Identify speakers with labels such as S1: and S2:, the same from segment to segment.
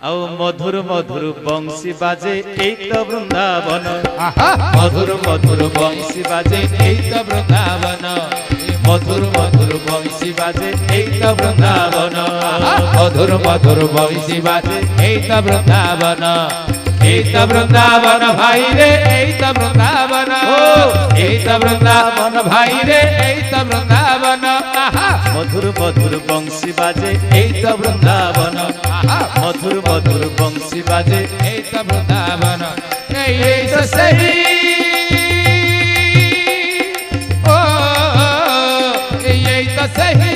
S1: आओ मधुर मधुर बंशी बाजे एक वृंदावन मधुर मधुर बंशी बाजे एक वृंदावन मधुर मधुर बंशी बाजे एक वृंदावन मधुर मधुर बंशी बाजे एक वृंदावन भाई रे एक वृंदावन भाई रे एक वृंदावन मधुर मधुर बंशी बाजे एक वृंदावन मधुर मधुर बंशी बाजे एक वृंदावन सही ओ यही तो सही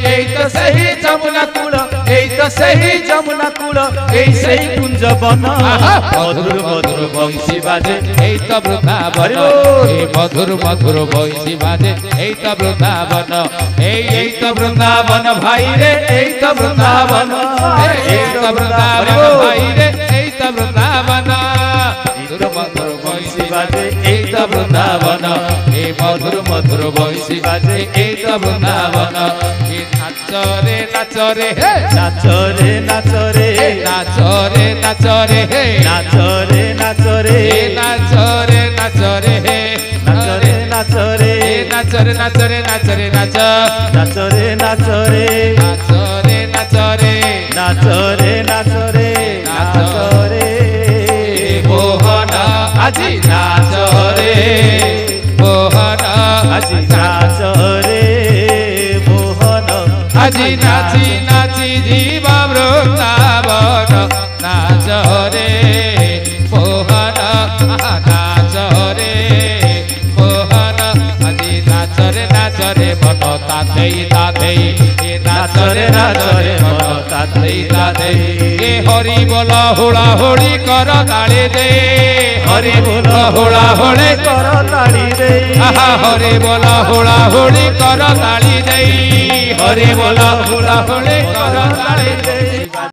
S1: यही तो सही जमुना कूल यही तो सही जमुना कूल यही सही कुंज बन मधुर मधुर बंशी बाजे यही तो वृंदावन मधुर मधुर बंशी बाजे यही तो वृंदावन यही तो वृंदावन भाई रे यही तो वृंदावन भाई रे यही तो वृंदावन मधुर बंशी बाजे यही तो वृंदावन मधुर मधुर बंशी बाजे यही तो वृंदावन नाच रे नाच रे नाच रे नाच रे नाच रे नाच रे नाच रे नाच रे नाच रे नाच रे नाच रे नाच रे नाच रे नाच रे नाच नाच रे नाच रे नाच रे नाच रे नाच रे नाच रे नाच रे मोहन আজি नाच रे मोहन আজি नाच रे मोहन আজি नाची नाची जीवा वृंदावन नाच रे मोहन नाच रे मोहन আজি नाच रे मन तातेई नाच रे मन तातेई हरि बोल हुड़ा हुड़ी कर ताली दे हरि बोल हुड़ा हुड़ी कर ताली दे हरि बोल हुड़ा हुड़ी कर ताली दे हरि बोल हुड़ा हुड़ी कर ताली दे।